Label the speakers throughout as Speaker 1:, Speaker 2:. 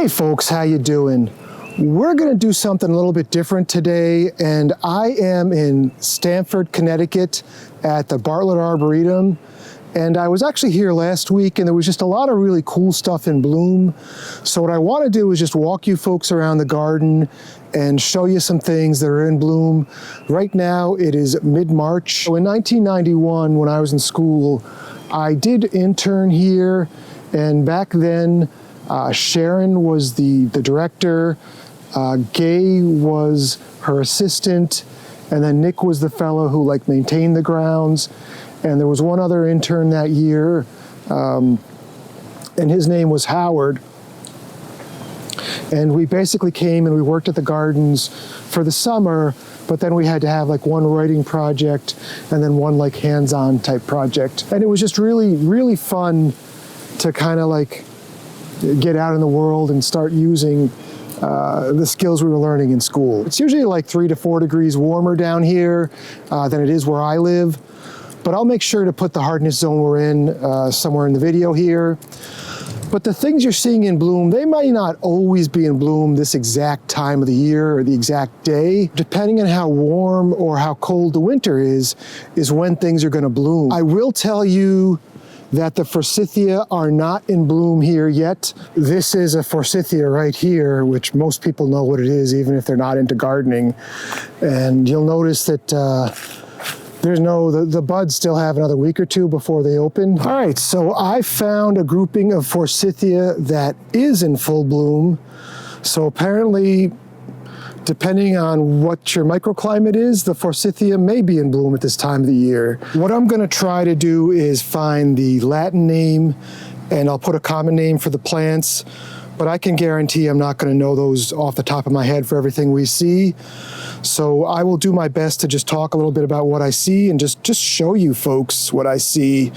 Speaker 1: Hey folks, how you doing? We're gonna do something a little bit different today, and I am in Stamford, Connecticut at the Bartlett Arboretum. And I was actually here last week and there was just a lot of really cool stuff in bloom. So what I want to do is just walk you folks around the garden and show you some things that are in bloom. Right now it is mid-March. So in 1991, when I was in school, I did intern here, and back then Sharon was the director, Gay was her assistant, and then Nick was the fellow who maintained the grounds. And there was one other intern that year, and his name was Howard. And we basically came and we worked at the gardens for the summer, but then we had to have one writing project and then one hands-on type project. And it was just really, really fun to kind of get out in the world and start using the skills we were learning in school. It's usually 3 to 4 degrees warmer down here than it is where I live. But I'll make sure to put the hardness zone we're in somewhere in the video here. But the things you're seeing in bloom, they might not always be in bloom this exact time of the year or the exact day. Depending on how warm or how cold the winter is when things are gonna bloom. I will tell you that the forsythia are not in bloom here yet. This is a forsythia right here, which most people know what it is, even if they're not into gardening. And you'll notice that the buds still have another week or two before they open. All right, so I found a grouping of forsythia that is in full bloom. So apparently, depending on what your microclimate is, the forsythia may be in bloom at this time of the year. What I'm gonna try to do is find the Latin name, and I'll put a common name for the plants, but I can guarantee I'm not gonna know those off the top of my head for everything we see. So I will do my best to just talk a little bit about what I see and just show you folks what I see.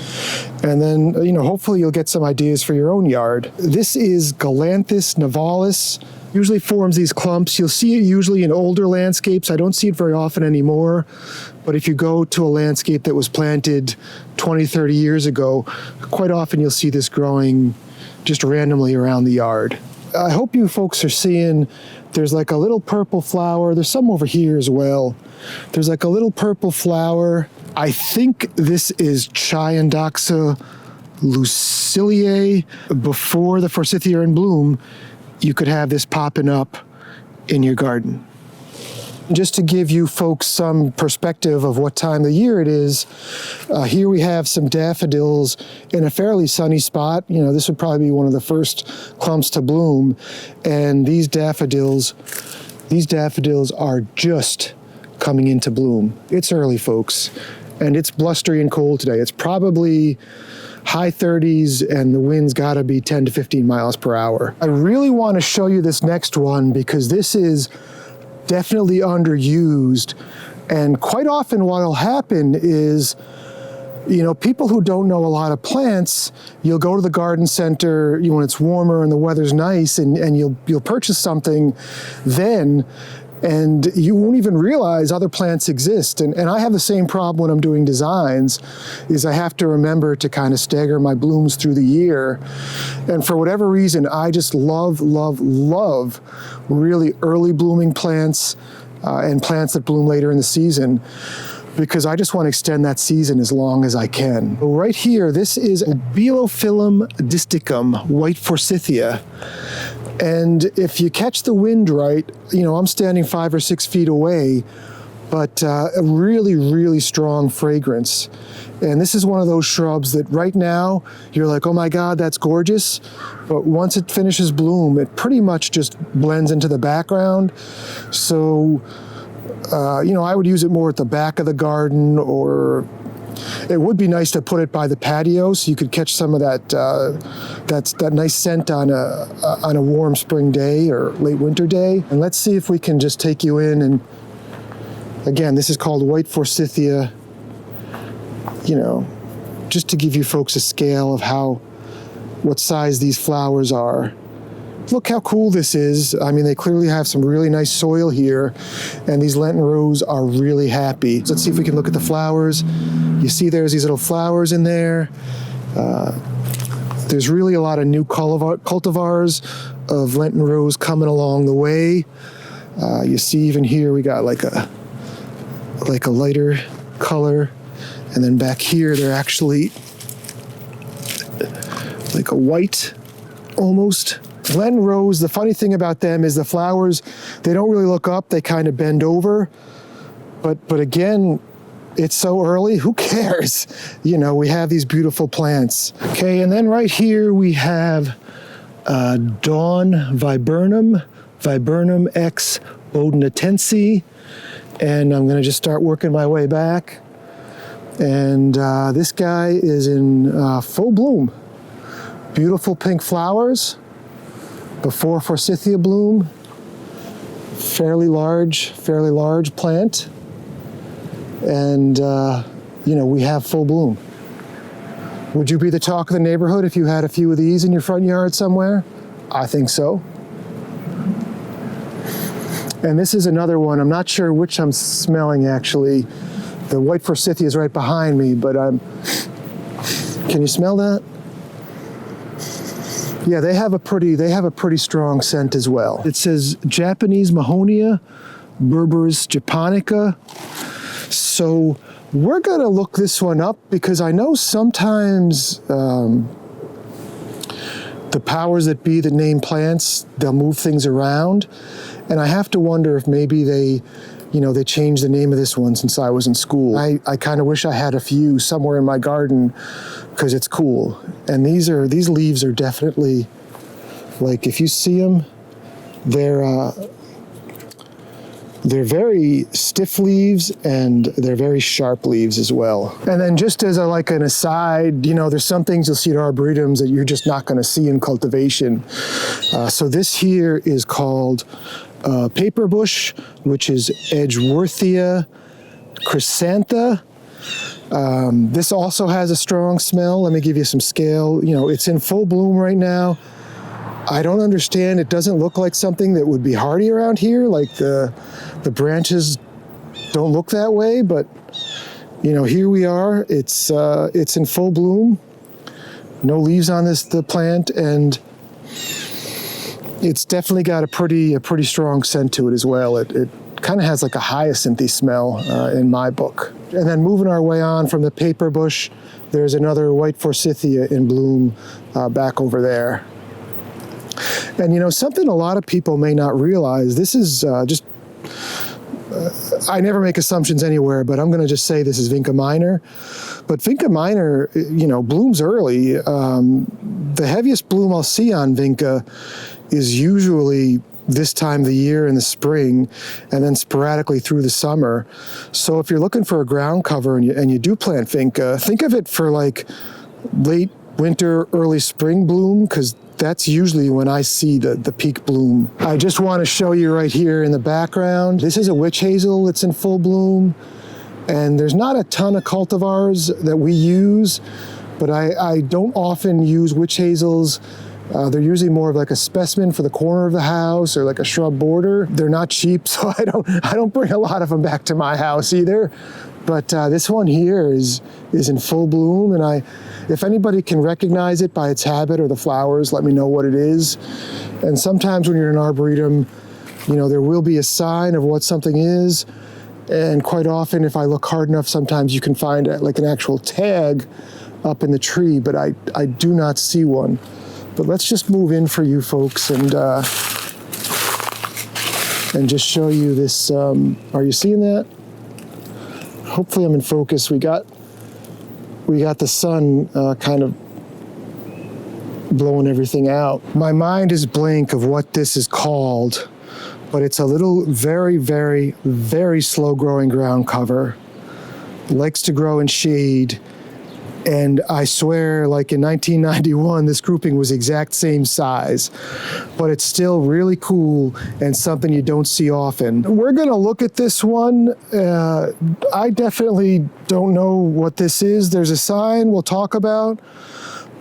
Speaker 1: And then, hopefully you'll get some ideas for your own yard. This is Galanthus nivalis. Usually forms these clumps. You'll see it usually in older landscapes. I don't see it very often anymore. But if you go to a landscape that was planted 20, 30 years ago, quite often you'll see this growing just randomly around the yard. I hope you folks are seeing there's a little purple flower. There's some over here as well. There's a little purple flower. I think this is Chiondoxa luciliae. Before the forsythia are in bloom, you could have this popping up in your garden. Just to give you folks some perspective of what time of year it is, here we have some daffodils in a fairly sunny spot. This would probably be one of the first clumps to bloom. And these daffodils are just coming into bloom. It's early, folks, and it's blustery and cold today. It's probably high 30s and the wind's gotta be 10 to 15 miles per hour. I really wanna show you this next one because this is definitely underused, and quite often what'll happen is people who don't know a lot of plants, you'll go to the garden center when it's warmer and the weather's nice, and you'll purchase something then, and you won't even realize other plants exist. And I have the same problem when I'm doing designs, is I have to remember to kind of stagger my blooms through the year. And for whatever reason, I just love, love, love really early blooming plants and plants that bloom later in the season, because I just want to extend that season as long as I can. Right here, this is Obelophyllum disticum, white forsythia. And if you catch the wind right, I'm standing 5 or 6 feet away, but a really, really strong fragrance. And this is one of those shrubs that right now, you're like, oh my God, that's gorgeous. But once it finishes bloom, it pretty much just blends into the background. So, I would use it more at the back of the garden, or it would be nice to put it by the patio so you could catch some of that nice scent on a warm spring day or late winter day. And let's see if we can just take you in. And again, this is called white forsythia, just to give you folks a scale of what size these flowers are. Look how cool this is. I mean, they clearly have some really nice soil here, and these Lenten rows are really happy. So let's see if we can look at the flowers. You see there's these little flowers in there. There's really a lot of new cultivars of Lenten rose coming along the way. You see even here we got like a lighter color, and then back here they're actually like a white almost. Lenten rose, the funny thing about them is the flowers, they don't really look up, they kind of bend over. But again, it's so early, who cares? You know, we have these beautiful plants. Okay, and then right here we have Dawn Viburnum X Odonatense, and I'm gonna just start working my way back. And this guy is in full bloom. Beautiful pink flowers before forsythia bloom. Fairly large plant. And, you know, we have full bloom. Would you be the talk of the neighborhood if you had a few of these in your front yard somewhere? I think so. And this is another one. I'm not sure which I'm smelling, actually. The white forsythia is right behind me, but can you smell that? Yeah, they have a pretty strong scent as well. It says Japanese Mahonia, Berberis japonica. So we're gonna look this one up because I know sometimes the powers that be that name plants, they'll move things around. And I have to wonder if maybe they changed the name of this one since I was in school. I kind of wish I had a few somewhere in my garden because it's cool. And these leaves are definitely, like, if you see them, they're very stiff leaves and they're very sharp leaves as well. And then just as an aside, you know, there's some things you'll see at arboretums that you're just not going to see in cultivation. So this here is called paper bush, which is Edgeworthia chrysantha. This also has a strong smell. Let me give you some scale. You know, it's in full bloom right now. I don't understand. It doesn't look like something that would be hardy around here. Like the branches don't look that way, but you know, here we are. It's in full bloom. No leaves on the plant, and it's definitely got a pretty strong scent to it as well. It kind of has like a hyacinthy smell in my book. And then moving our way on from the paper bush, there's another white forsythia in bloom back over there. And you know, something a lot of people may not realize, this is I never make assumptions anywhere, but I'm going to just say this is Vinca minor. But Vinca minor, you know, blooms early. The heaviest bloom I'll see on Vinca is usually this time of the year in the spring, and then sporadically through the summer. So if you're looking for a ground cover and you do plant Vinca, think of it for like late winter, early spring bloom, because that's usually when I see the peak bloom. I just want to show you right here in the background. This is a witch hazel that's in full bloom, and there's not a ton of cultivars that we use, but I don't often use witch hazels. They're usually more of like a specimen for the corner of the house or like a shrub border. They're not cheap, so I don't bring a lot of them back to my house either. But this one here is in full bloom, and if anybody can recognize it by its habit or the flowers, let me know what it is. And sometimes when you're in an arboretum, you know, there will be a sign of what something is. And quite often, if I look hard enough, sometimes you can find like an actual tag up in the tree, but I do not see one. But let's just move in for you folks and just show you this. Are you seeing that? Hopefully I'm in focus. We got the sun kind of blowing everything out. My mind is blank of what this is called, but it's a little very, very, very slow growing ground cover. Likes to grow in shade. And I swear, like in 1991, this grouping was exact same size, but it's still really cool and something you don't see often. We're gonna look at this one. I definitely don't know what this is. There's a sign we'll talk about,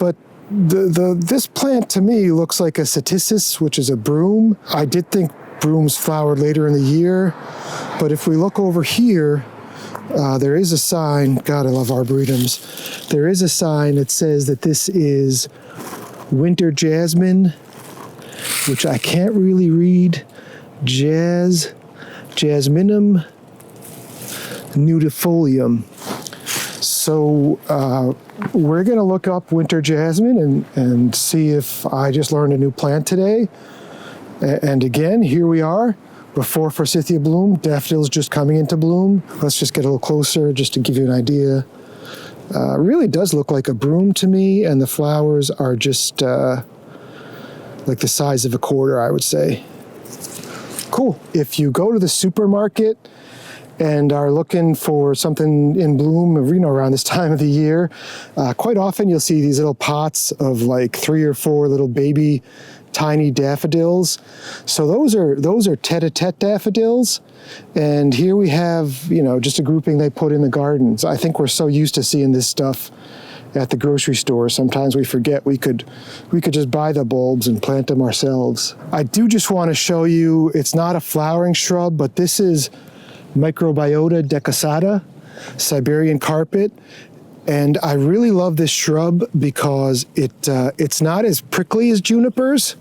Speaker 1: but this plant to me looks like a Cetisis, which is a broom. I did think brooms flowered later in the year, but if we look over here, there is a sign. God, I love arboretums. There is a sign that says that this is winter jasmine, which I can't really read, jasminum nudifolium. So we're going to look up winter jasmine and see if I just learned a new plant today. And again, here we are, before forsythia bloom, daffodils just coming into bloom. Let's just get a little closer just to give you an idea. Really does look like a broom to me, and the flowers are just like the size of a quarter, I would say. Cool. If you go to the supermarket and are looking for something in bloom, around this time of the year, quite often you'll see these little pots of like 3 or 4 little baby tiny daffodils. So those are tete-a-tete daffodils. And here we have, just a grouping they put in the gardens. I think we're so used to seeing this stuff at the grocery store. Sometimes we forget we could just buy the bulbs and plant them ourselves. I do just want to show you, it's not a flowering shrub, but this is Microbiota decussata, Siberian carpet. And I really love this shrub because it's not as prickly as junipers,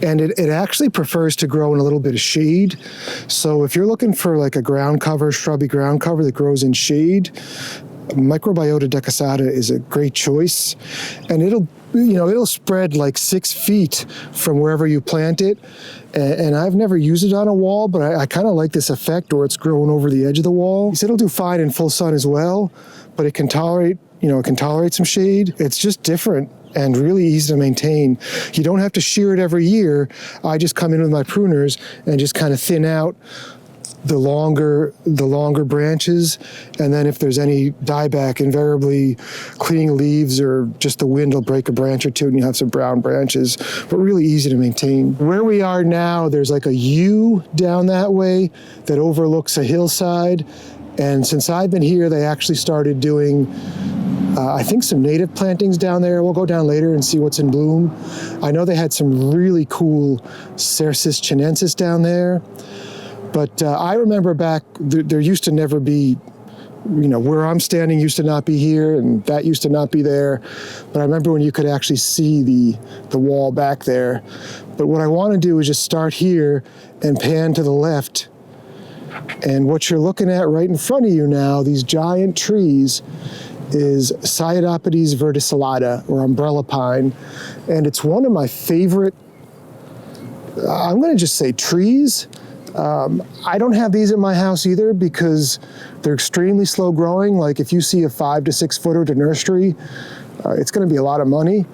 Speaker 1: and it actually prefers to grow in a little bit of shade. So if you're looking for like a ground cover, shrubby ground cover that grows in shade, Microbiota decussata is a great choice. And it'll spread like 6 feet from wherever you plant it. And I've never used it on a wall, but I kind of like this effect where it's growing over the edge of the wall. It'll do fine in full sun as well, but it can tolerate some shade. It's just different and really easy to maintain. You don't have to shear it every year. I just come in with my pruners and just kind of thin out the longer branches, and then if there's any dieback, invariably cleaning leaves or just the wind will break a branch or two and you have some brown branches, but really easy to maintain. Where we are now, there's like a U down that way that overlooks a hillside, and since I've been here, they actually started doing I think some native plantings down there. We'll go down later and see what's in bloom. I know they had some really cool Cercis chinensis down there. But I remember back, there used to never be, where I'm standing used to not be here, and that used to not be there. But I remember when you could actually see the wall back there. But what I want to do is just start here and pan to the left. And what you're looking at right in front of you now, these giant trees, is Cyadopodes verticillata, or umbrella pine. And it's one of my favorite, I'm going to just say trees. I don't have these at my house either because they're extremely slow growing. Like if you see a 5 to 6 footer to nursery, it's going to be a lot of money.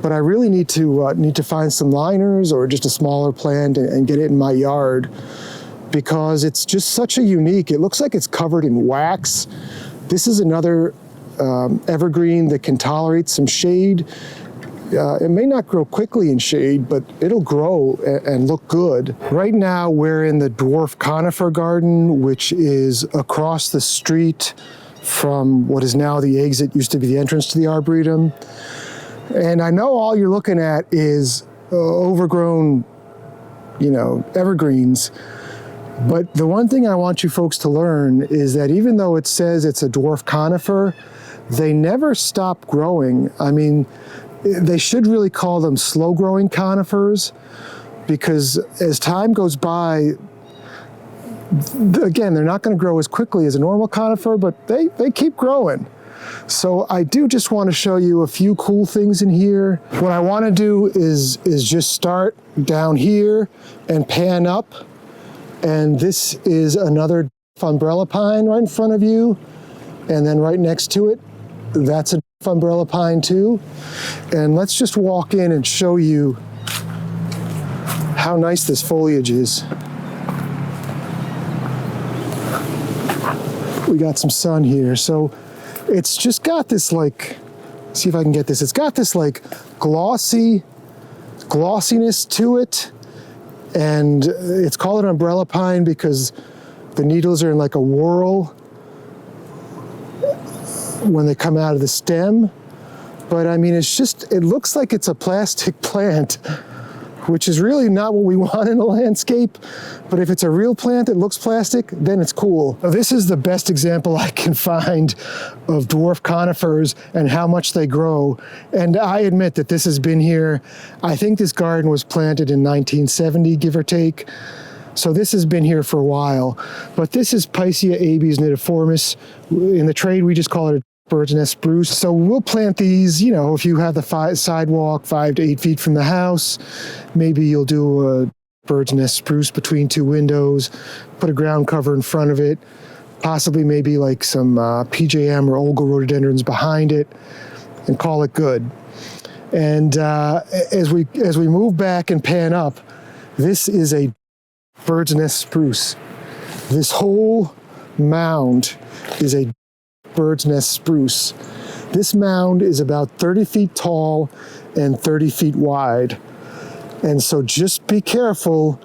Speaker 1: But I really need to find some liners or just a smaller plant and get it in my yard because it's just such a unique. It looks like it's covered in wax. This is another evergreen that can tolerate some shade. It may not grow quickly in shade, but it'll grow and look good. Right now, we're in the Dwarf Conifer garden, which is across the street from what is now the exit, used to be the entrance to the Arboretum. And I know all you're looking at is overgrown, evergreens. But the one thing I want you folks to learn is that even though it says it's a dwarf conifer, they never stop growing. I mean, they should really call them slow-growing conifers because as time goes by, again, they're not going to grow as quickly as a normal conifer, but they keep growing. So I do just want to show you a few cool things in here. What I want to do is just start down here and pan up. And this is another umbrella pine right in front of you. And then right next to it, that's a umbrella pine too. And let's just walk in and show you how nice this foliage is. We got some sun here. So it's just got this see if I can get this. It's got this glossiness to it. And it's called an umbrella pine because the needles are in like a whorl when they come out of the stem. But I mean, it looks like it's a plastic plant which is really not what we want in a landscape. But if it's a real plant that looks plastic, then it's cool. Now, this is the best example I can find of dwarf conifers and how much they grow. And I admit that this has been here. I think this garden was planted in 1970, give or take. So this has been here for a while. But this is Picea abies nidiformis. In the trade, we just call it a bird's nest spruce. So we'll plant these, you know, if you have the sidewalk 5 to 8 feet from the house, maybe you'll do a bird's nest spruce between 2 windows, put a ground cover in front of it, possibly maybe like some PJM or Olga rhododendrons behind it, and call it good. And as we move back and pan up, this is a bird's nest spruce. This whole mound is a bird's nest spruce. This mound is about 30 feet tall and 30 feet wide. And so just be careful.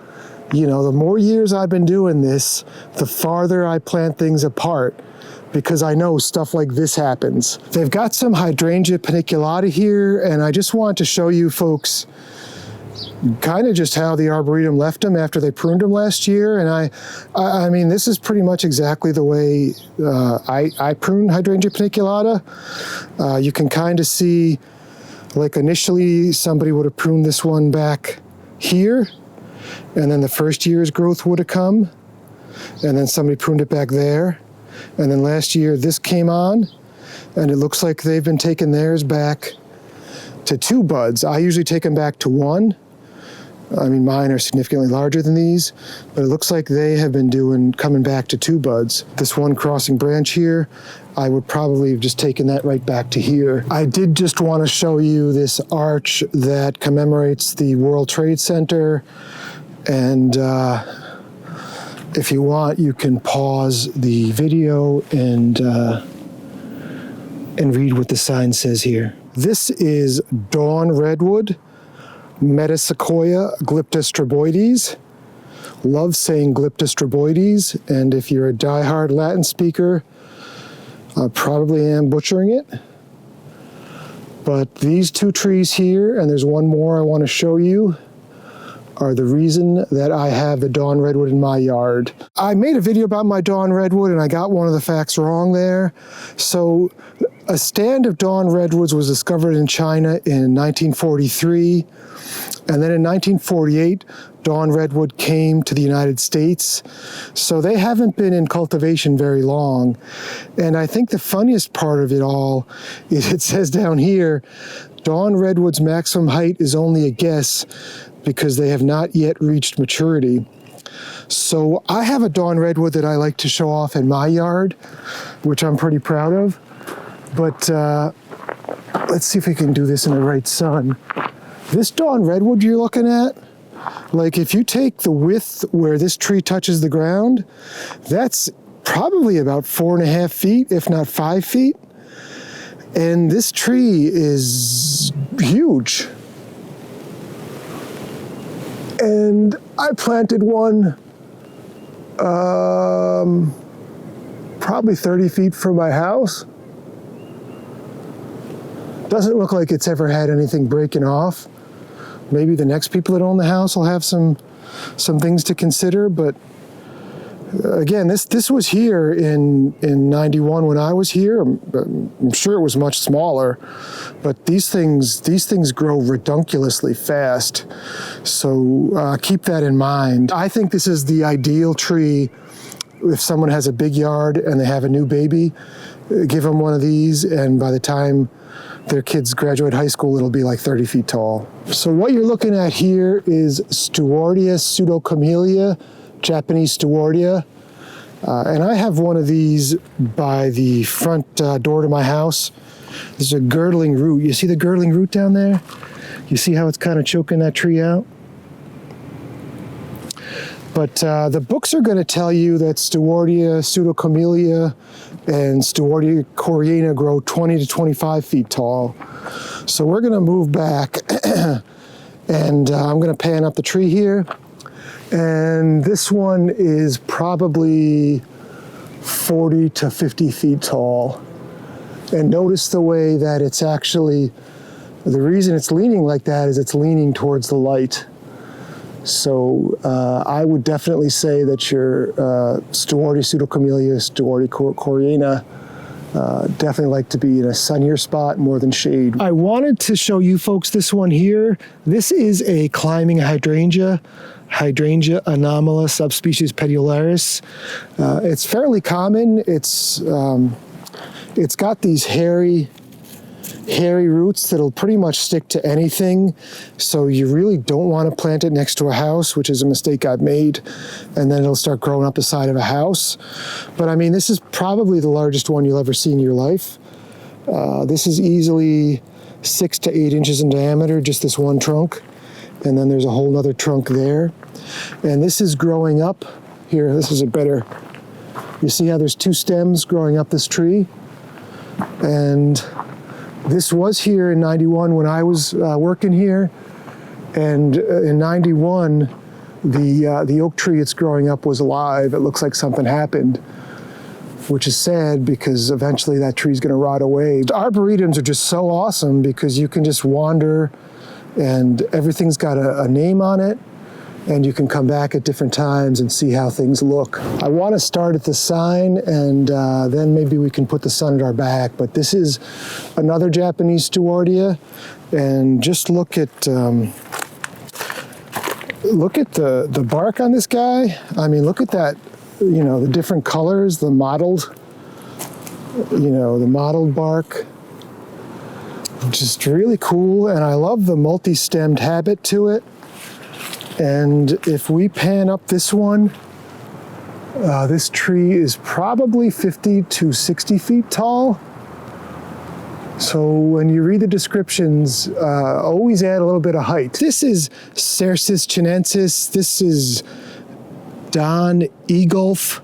Speaker 1: You know, the more years I've been doing this, the farther I plant things apart, because I know stuff like this happens. They've got some Hydrangea paniculata here, and I just want to show you folks kind of just how the Arboretum left them after they pruned them last year. And I mean, this is pretty much exactly the way I pruned Hydrangea paniculata. You can kind of see, like initially somebody would have pruned this one back here, and then the first year's growth would have come, and then somebody pruned it back there, and then last year this came on, and it looks like they've been taking theirs back to 2 buds. I usually take them back to 1. I mean, mine are significantly larger than these, but it looks like they have been coming back to 2 buds. This one crossing branch here, I would probably have just taken that right back to here. I did just want to show you this arch that commemorates the World Trade Center, and if you want, you can pause the video and read what the sign says here. This is dawn redwood, Metasequoia glyptostroboides. Love saying glyptostroboides, and if you're a diehard Latin speaker, I probably am butchering it. But these 2 trees here, and there's one more I want to show you, are the reason that I have the dawn redwood in my yard. I made a video about my dawn redwood and I got one of the facts wrong there. So a stand of dawn redwoods was discovered in China in 1943. And then in 1948, dawn redwood came to the United States. So they haven't been in cultivation very long. And I think the funniest part of it all is it says down here, dawn redwood's maximum height is only a guess because they have not yet reached maturity. So I have a dawn redwood that I like to show off in my yard, which I'm pretty proud of. But let's see if we can do this in the right sun. This dawn redwood you're looking at, like if you take the width where this tree touches the ground, that's probably about 4.5 feet, if not 5 feet. And this tree is huge. And I planted one probably 30 feet from my house. Doesn't look like it's ever had anything breaking off. Maybe the next people that own the house will have some things to consider, but again, this was here in 91 when I was here. I'm sure it was much smaller, but these things grow redunculously fast. So keep that in mind. I think this is the ideal tree if someone has a big yard and they have a new baby. Give them one of these, and by the time their kids graduate high school, it'll be like 30 feet tall. So what you're looking at here is stewartia pseudocamellia, Japanese stewartia. And I have one of these by the front door to my house. This is a girdling root. You see the girdling root down there? You see how it's kind of choking that tree out? But the books are going to tell you that Stewartia pseudocamellia and Stewartia coriana grow 20 to 25 feet tall. So we're going to move back and I'm going to pan up the tree here. And this one is probably 40 to 50 feet tall. And notice the way that it's actually, the reason it's leaning like that is it's leaning towards the light. So I would definitely say that your Stewartia pseudocamellia, Stewartia coriana, definitely like to be in a sunnier spot more than shade. I wanted to show you folks this one here. This is a climbing hydrangea, Hydrangea anomala subspecies petiolaris. It's fairly common. It's got these hairy roots that'll pretty much stick to anything, so you really don't want to plant it next to a house, which is a mistake I've made, and then it'll start growing up the side of a house. But I mean, this is probably the largest one you'll ever see in your life. This is easily 6 to 8 inches in diameter, just this one trunk, and then there's a whole nother trunk there. And this is growing up here. This is a better, you see how there's 2 stems growing up this tree, and this was here in 91 when I was working here, and in 91, the oak tree it's growing up was alive. It looks like something happened, which is sad because eventually that tree's gonna rot away. Arboretums are just so awesome because you can just wander and everything's got a name on it, and you can come back at different times and see how things look. I want to start at the sign, and then maybe we can put the sun at our back, but this is another Japanese stewartia, and just look at the bark on this guy. I mean, look at that, you know, the different colors, the mottled bark. Just really cool, and I love the multi-stemmed habit to it. And if we pan up this one, this tree is probably 50 to 60 feet tall. So when you read the descriptions, always add a little bit of height. This is Cercis chinensis. This is Don Egulf.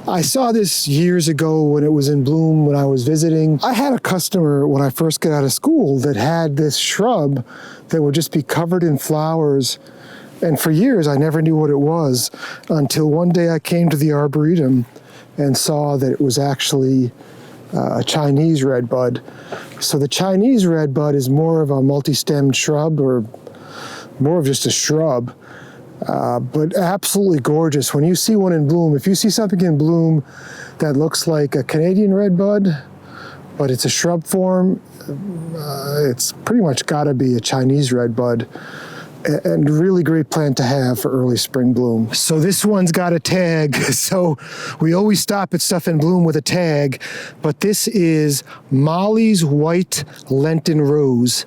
Speaker 1: I saw this years ago when it was in bloom when I was visiting. I had a customer when I first got out of school that had this shrub that would just be covered in flowers. And for years, I never knew what it was until one day I came to the Arboretum and saw that it was actually a Chinese redbud. So the Chinese redbud is more of a multi-stemmed shrub, or more of just a shrub, but absolutely gorgeous. When you see one in bloom, if you see something in bloom that looks like a Canadian redbud, but it's a shrub form, it's pretty much gotta be a Chinese redbud. And really great plant to have for early spring bloom. So this one's got a tag, so we always stop at stuff in bloom with a tag, but this is Molly's White Lenten Rose,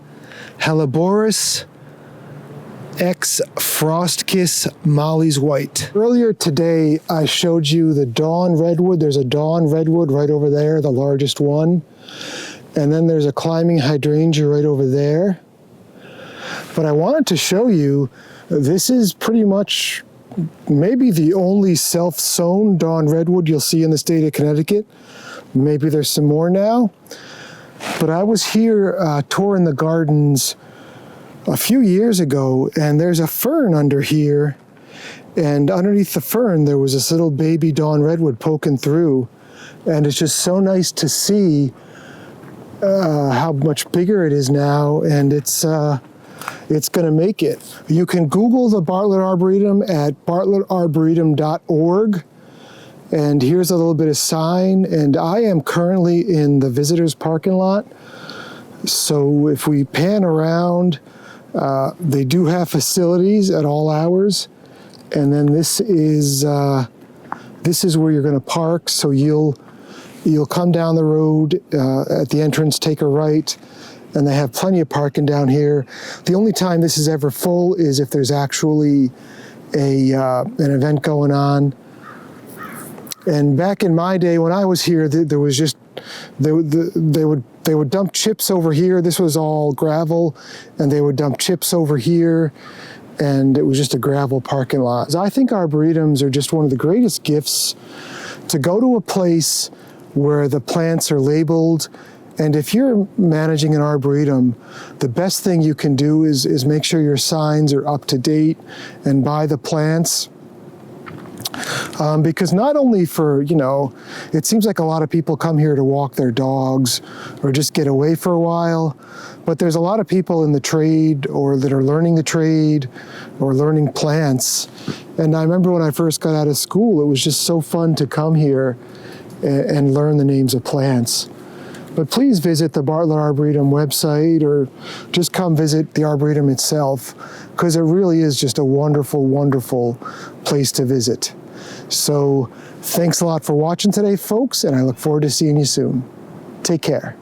Speaker 1: Helleborus X Frostkiss Molly's White. Earlier today, I showed you the Dawn Redwood. There's a Dawn Redwood right over there, the largest one. And then there's a climbing hydrangea right over there. But I wanted to show you, this is pretty much maybe the only self-sown Dawn Redwood you'll see in the state of Connecticut. Maybe there's some more now. But I was here touring the gardens a few years ago, and there's a fern under here. And underneath the fern, there was this little baby Dawn Redwood poking through. And it's just so nice to see how much bigger it is now, and it's gonna make it. You can Google the Bartlett Arboretum at bartlettarboretum.org. And here's a little bit of sign. And I am currently in the visitors parking lot. So if we pan around, they do have facilities at all hours. And then this is where you're gonna park. So you'll come down the road at the entrance, take a right, and they have plenty of parking down here. The only time this is ever full is if there's actually an event going on. And back in my day when I was here, there was just, they would dump chips over here. This was all gravel, and they would dump chips over here, and it was just a gravel parking lot. I think arboretums are just one of the greatest gifts, to go to a place where the plants are labeled. And if you're managing an arboretum, the best thing you can do is make sure your signs are up to date and buy the plants Because not only for, you know, it seems like a lot of people come here to walk their dogs or just get away for a while, but there's a lot of people in the trade or that are learning the trade or learning plants. And I remember when I first got out of school, it was just so fun to come here and learn the names of plants. But please visit the Bartlett Arboretum website or just come visit the Arboretum itself, because it really is just a wonderful, wonderful place to visit. So thanks a lot for watching today, folks, and I look forward to seeing you soon. Take care.